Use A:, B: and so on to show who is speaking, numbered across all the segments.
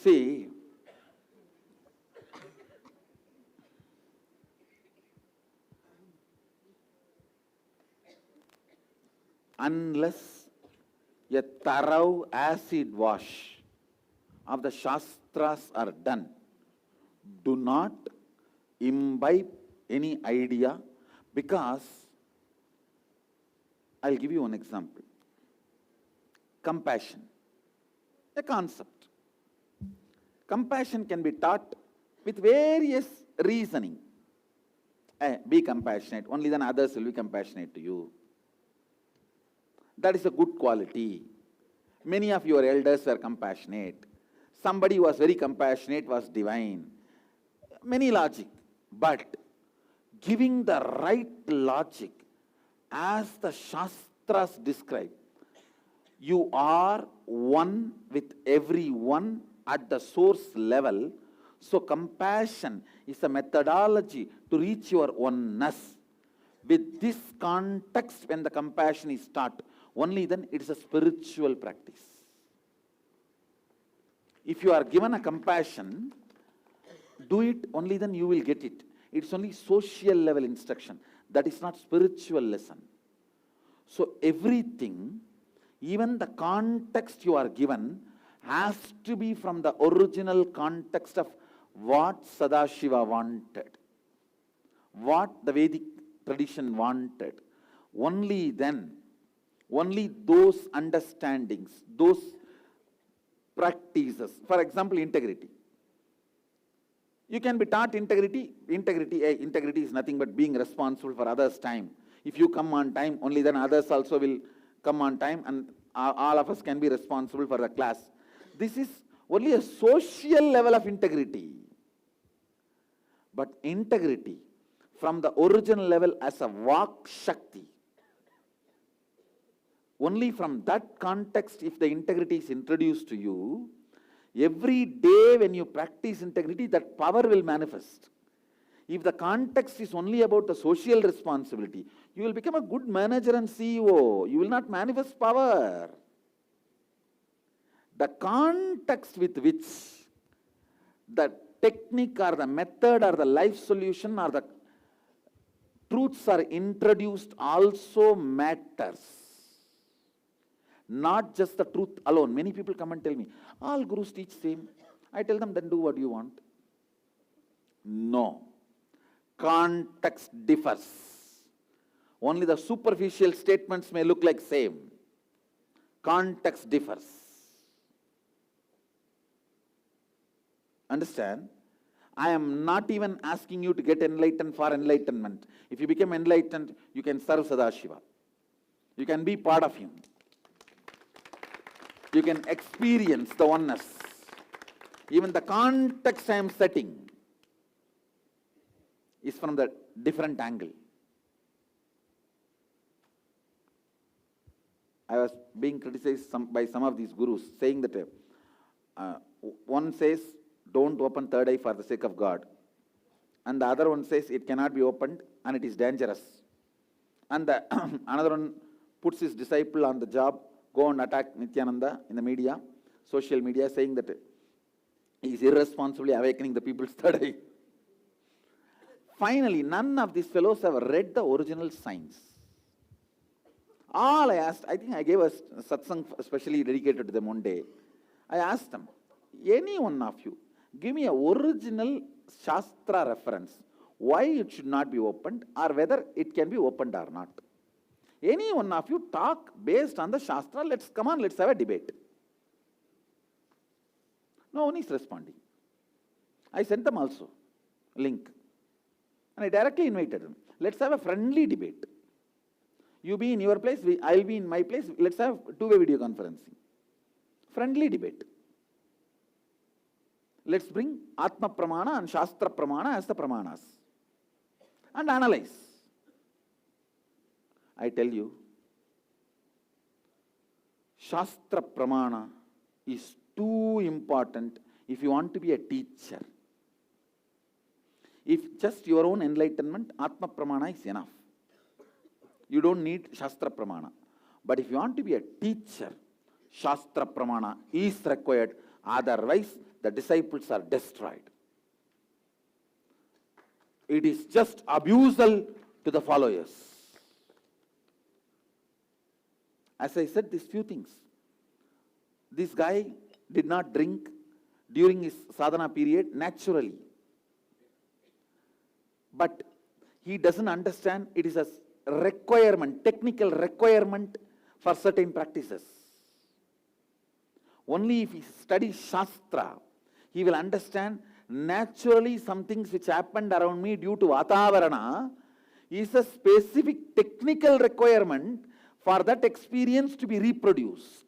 A: See, unless a thorough acid wash of the Shastras are done, do not imbibe any idea, because I'll give you one example. Compassion, a concept. Compassion can be taught with various reasoning. Be compassionate, only then others will be compassionate to you. That is a good quality. Many of your elders were compassionate. Somebody who was very compassionate was divine. Many logic. But giving the right logic as the Shastras describe, you are one with everyone at the source level. So compassion is a methodology to reach your oneness. With this context, when the compassion is taught, only then it is a spiritual practice. If you are given a compassion, do it, only then you will get it. It's only social level instruction. That is not spiritual lesson. So everything, even the context you are given, has to be from the original context of what Sadashiva wanted, what the Vedic tradition wanted. Only then, only those understandings, those practices. For example, integrity. You can be taught integrity. Integrity is nothing but being responsible for others' time. If you come on time, only then others also will come on time, and all of us can be responsible for the class. This is only a social level of integrity. But integrity from the original level as a Vak Shakti, only from that context, if the integrity is introduced to you, every day when you practice integrity, that power will manifest. If the context is only about the social responsibility, you will become a good manager and CEO. You will not manifest power. The context with which the technique or the method or the life solution or the truths are introduced also matters. Not just the truth alone. Many people come and tell me, all gurus teach same. I tell them, then do what you want. No. Context differs. Only the superficial statements may look like same. Context differs. Understand? I am not even asking you to get enlightened for enlightenment. If you become enlightened, you can serve Sadashiva. You can be part of him. You can experience the oneness. Even the context I am setting is from the different angle. I was being criticized by some of these gurus, saying that one says, don't open third eye for the sake of God. And the other one says, it cannot be opened and it is dangerous. And another one puts his disciple on the job, go and attack Nityananda in the media, social media, saying that he is irresponsibly awakening the people's third eye. Finally, none of these fellows have read the original science. All I asked, I think I gave a satsang especially dedicated to them one day. I asked them, any one of you, give me an original Shastra reference, why it should not be opened or whether it can be opened or not. Any one of you talk based on the Shastra, let's have a debate. No one is responding. I sent them also a link. And I directly invited them. Let's have a friendly debate. You be in your place, I'll be in my place. Let's have two-way video conferencing. Friendly debate. Let's bring Atma Pramana and Shastra Pramana as the Pramanas. And analyze. I tell you, Shastra Pramana is too important if you want to be a teacher. If just your own enlightenment, Atma Pramana is enough. You don't need Shastra Pramana. But if you want to be a teacher, Shastra Pramana is required Otherwise, the disciples are destroyed. It is just abusal to the followers. As I said, these few things. This guy did not drink during his sadhana period naturally. But he doesn't understand it is a requirement, technical requirement for certain practices. Only if he studies Shastra, he will understand naturally some things which happened around me due to Vatavarana is a specific technical requirement for that experience to be reproduced.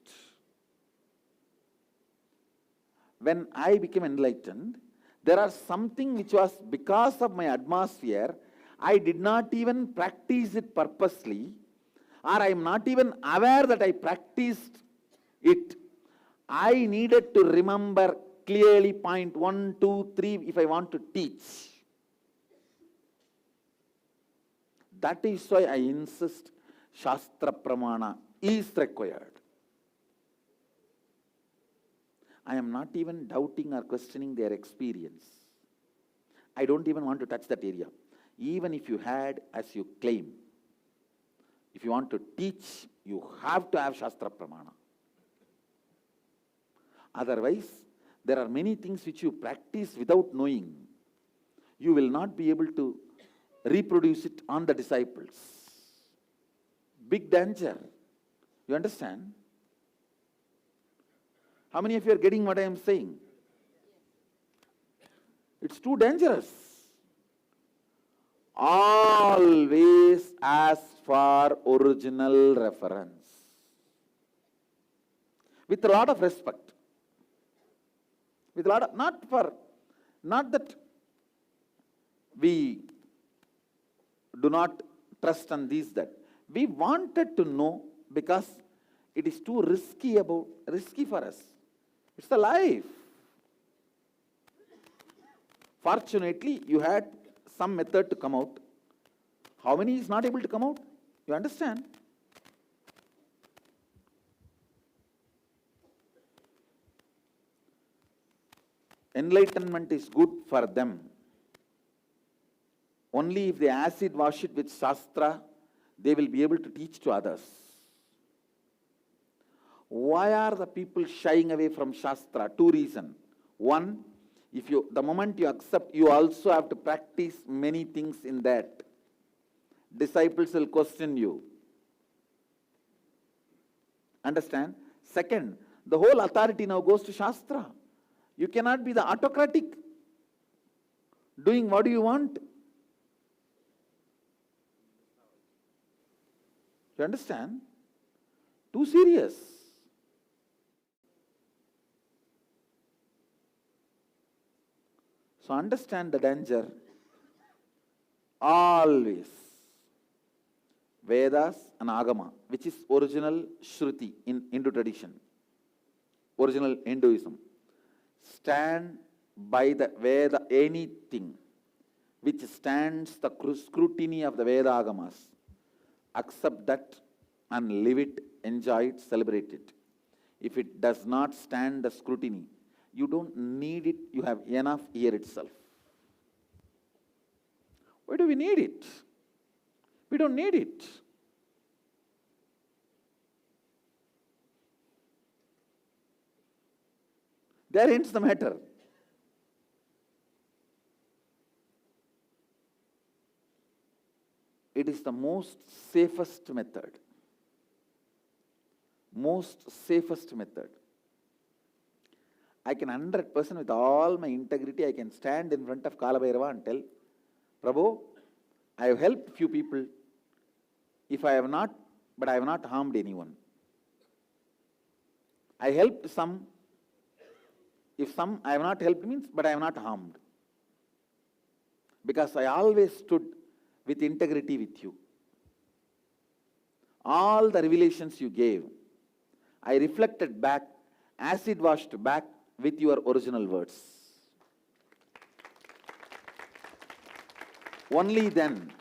A: When I became enlightened, there are something which was because of my atmosphere, I did not even practice it purposely, or I am not even aware that I practiced it. I needed to remember clearly point 1, 2, 3 if I want to teach. That is why I insist Shastra Pramana is required. I am not even doubting or questioning their experience. I don't even want to touch that area. Even if you had, as you claim, if you want to teach, you have to have Shastra Pramana. Otherwise, there are many things which you practice without knowing. You will not be able to reproduce it on the disciples. Big danger. You understand? How many of you are getting what I am saying? It's too dangerous. Always ask for original reference. With a lot of respect. With a lot of, not that we do not trust on these that. We wanted to know because it is too risky for us. It's the life. Fortunately, you had some method to come out. How many is not able to come out? You understand? Enlightenment is good for them. Only if they acid wash it with Shastra, they will be able to teach to others. Why are the people shying away from Shastra? Two reasons. One, the moment you accept, you also have to practice many things in that. Disciples will question you. Understand? Second, the whole authority now goes to Shastra. You cannot be the autocratic, doing what you want. You understand? Too serious. So understand the danger. Always. Vedas and Agama, which is original Shruti in Hindu tradition, original Hinduism. Stand by the Veda, anything which stands the scrutiny of the Veda Agamas. Accept that and live it, enjoy it, celebrate it. If it does not stand the scrutiny, you don't need it, you have enough here itself. Why do we need it? We don't need it. There ends the matter. It is the most safest method. Most safest method. I can 100% with all my integrity, I can stand in front of Kalabhairava and tell, Prabhu, I have helped few people. If I have not, but I have not harmed anyone. I helped some. If some I have not helped means, but I have not harmed. Because I always stood with integrity with you. All the revelations you gave, I reflected back, acid washed back with your original words. Only then,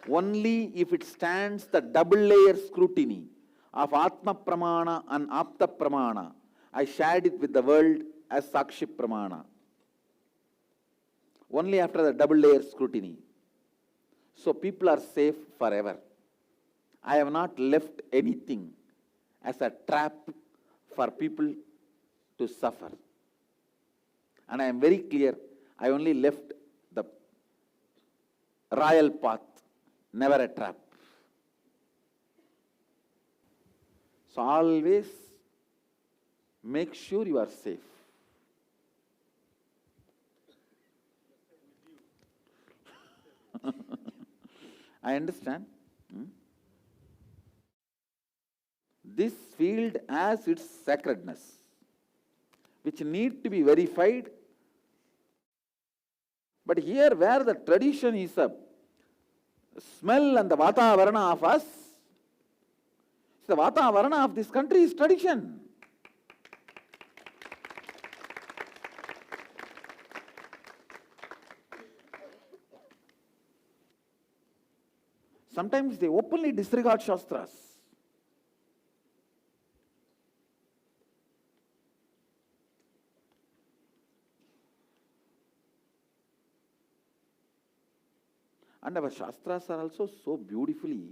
A: only if it stands the double layer scrutiny of Atma Pramana and Apta Pramana, I shared it with the world as Sakshi Pramana, only after the double layer scrutiny. So people are safe forever. I have not left anything as a trap for people to suffer. And I am very clear, I only left the royal path, never a trap. So always make sure you are safe. I understand. This field has its sacredness, which need to be verified. But here where the tradition is a smell and the Vatavarana of us, the Vatavarana of this country is tradition. Sometimes they openly disregard Shastras. And our Shastras are also so beautifully,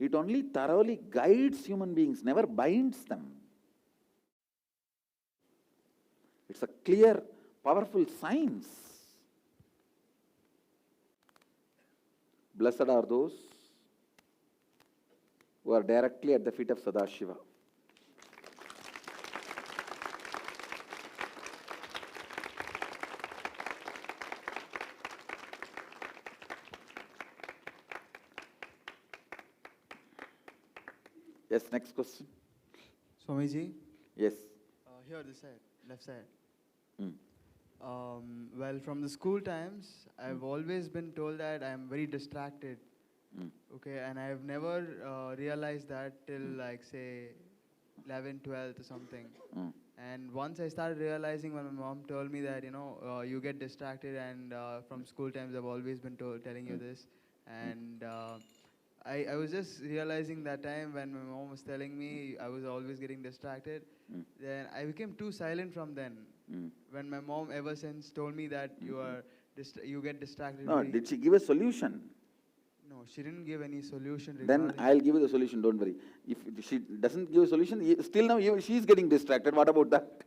A: it only thoroughly guides human beings, never binds them. It's a clear, powerful science. Blessed are those who are directly at the feet of Sadashiva. Yes, next question.
B: Swamiji,
A: Yes.
B: here this side, left side.
A: Mm.
B: Well, from the school times, I've always been told that I'm very distracted. Okay, and I've never realized that till like say 11, 12 or something. And once I started realizing when my mom told me that, you get distracted, and from school times I've always been telling you this. And I was just realizing that time when my mom was telling me I was always getting distracted, then I became too silent from then. When my mom ever since told me that you get distracted.
A: No, did she give a solution?
B: No, she didn't give any solution
A: Then
B: regarding.
A: I'll give you the solution, don't worry. If she doesn't give a solution, still now she's getting distracted. What about that?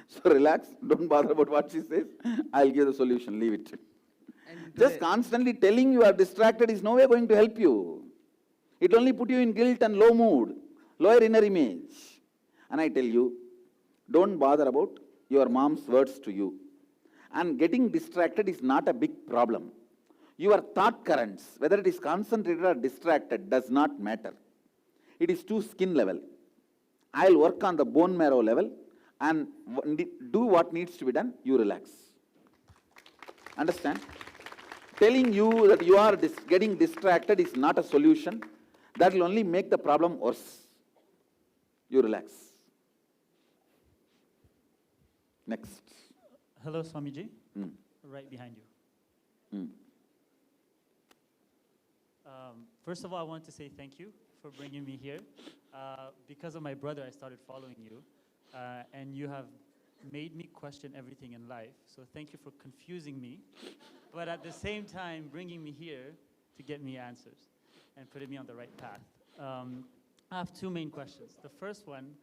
A: So relax, don't bother about what she says. I'll give the solution, leave it.
B: And
A: Just
B: today-
A: constantly telling you are distracted is no way going to help you. It only put you in guilt and low mood, lower inner image. And I tell you, don't bother about your mom's words to you. And getting distracted is not a big problem. Your thought currents, whether it is concentrated or distracted, does not matter. It is to skin level. I'll work on the bone marrow level and do what needs to be done, you relax. Understand? Telling you that you are getting distracted is not a solution. That will only make the problem worse. You relax. Next.
C: Hello, Swamiji. Right behind you. First of all, I want to say thank you for bringing me here. Because of my brother, I started following you. And you have made me question everything in life. So thank you for confusing me, but at the same time, bringing me here to get me answers and putting me on the right path. I have two main questions. The first one,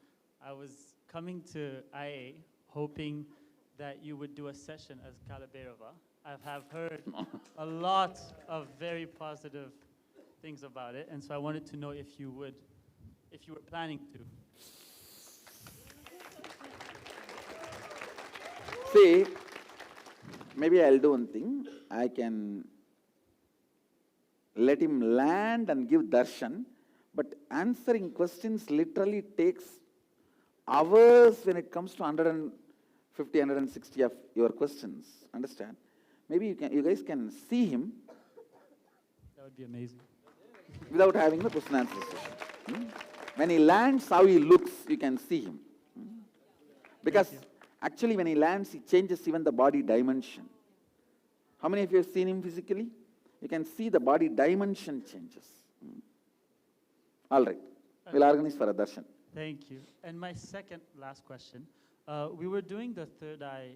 C: I was coming to IA hoping that you would do a session as Kalaberova. I have heard a lot of very positive things about it, and so I wanted to know if you were planning to.
A: See, maybe I'll do one thing. I can let him land and give darshan, but answering questions literally takes hours when it comes to 150, 160 of your questions. Understand? Maybe you guys can see him
C: That would be amazing.
A: without having the question answer session. When he lands, how he looks, you can see him. Because actually when he lands, he changes even the body dimension. How many of you have seen him physically? You can see the body dimension changes. All right. We'll organize for a darshan.
C: Thank you. And my second last question. We were doing the third eye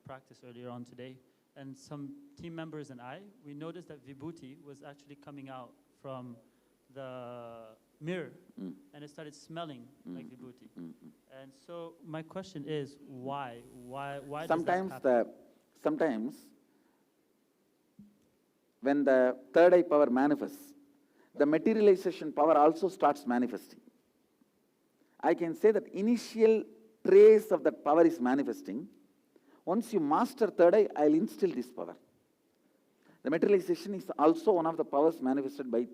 C: practice earlier on today, and some team members and we noticed that Vibhuti was actually coming out from the mirror, and it started smelling like Vibhuti. And so my question is, why? Why does that happen?
A: Sometimes when the third eye power manifests, the materialization power also starts manifesting. I can say that initial trace of that power is manifesting. Once you master third eye, I'll instill this power. The materialization is also one of the powers manifested by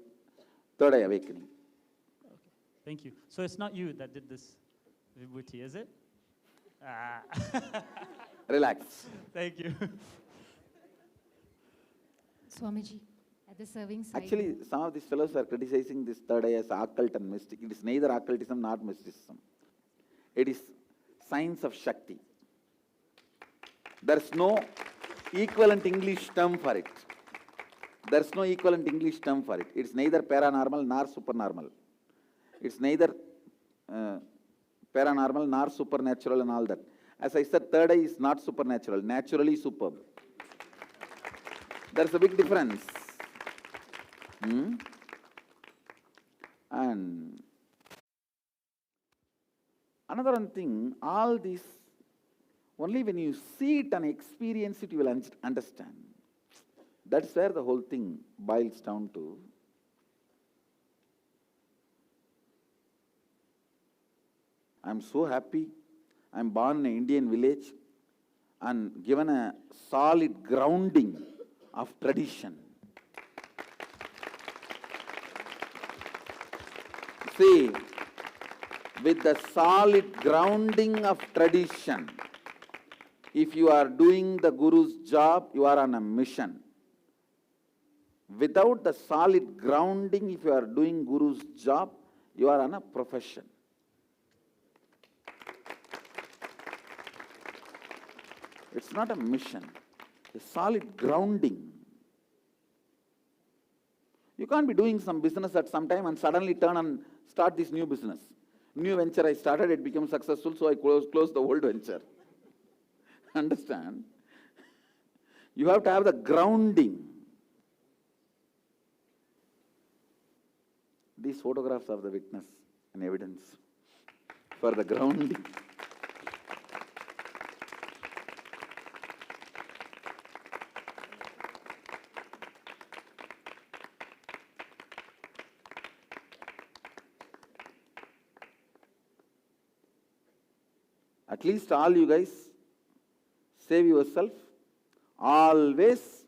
A: third eye awakening.
C: Okay. Thank you. So it's not you that did this Vibhuti, is it? Ah.
A: Relax.
C: Thank you.
D: Swamiji, at the serving side.
A: Actually, some of these fellows are criticizing this third eye as occult and mystic. It is neither occultism nor mysticism. It is science of Shakti. There is no equivalent English term for it. There is no equivalent English term for it. It's neither paranormal nor supernormal. It's neither paranormal nor supernatural and all that. As I said, third eye is not supernatural, naturally superb. There's a big difference. And another one thing, all this, only when you see it and experience it, you will understand. That's where the whole thing boils down to. I'm so happy. I'm born in an Indian village and given a solid grounding of tradition. See, with the solid grounding of tradition, if you are doing the Guru's job, you are on a mission. Without the solid grounding, if you are doing Guru's job, you are on a profession. It's not a mission, a solid grounding. You can't be doing some business at some time and suddenly turn and start this new business. New venture I started, it became successful, so I closed the old venture. Understand? You have to have the grounding. These photographs are the witness and evidence for the grounding. At least all you guys save yourself. Always,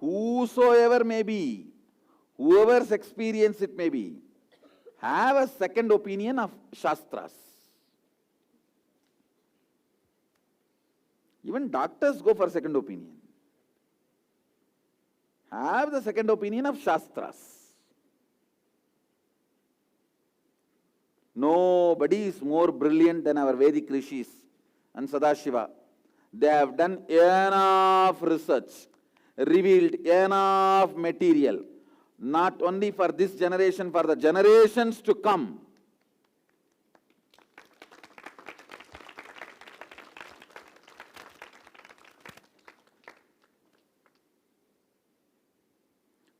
A: whosoever may be, whoever's experience it may be, have a second opinion of Shastras. Even doctors go for second opinion. Have the second opinion of Shastras. Nobody is more brilliant than our Vedic rishis and Sadashiva. They have done enough research, revealed enough material, not only for this generation, for the generations to come.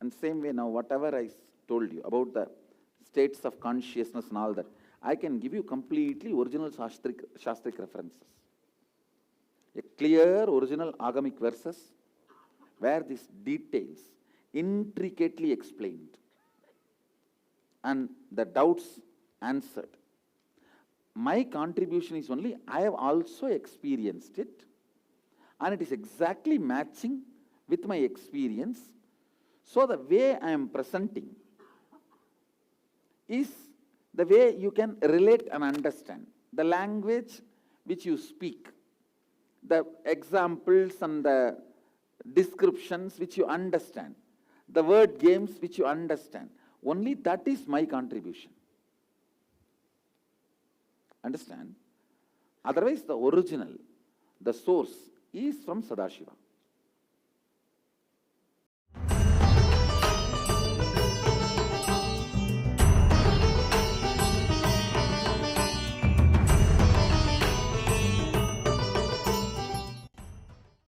A: And same way now, whatever I told you about the states of consciousness and all that, I can give you completely original Shastric references. A clear original agamic verses where these details intricately explained and the doubts answered. My contribution is only, I have also experienced it and it is exactly matching with my experience. So the way I am presenting is the way you can relate and understand. The language which you speak, the examples and the descriptions which you understand, the word games which you understand, only that is my contribution. Understand? Otherwise, the original, the source is from Sadashiva.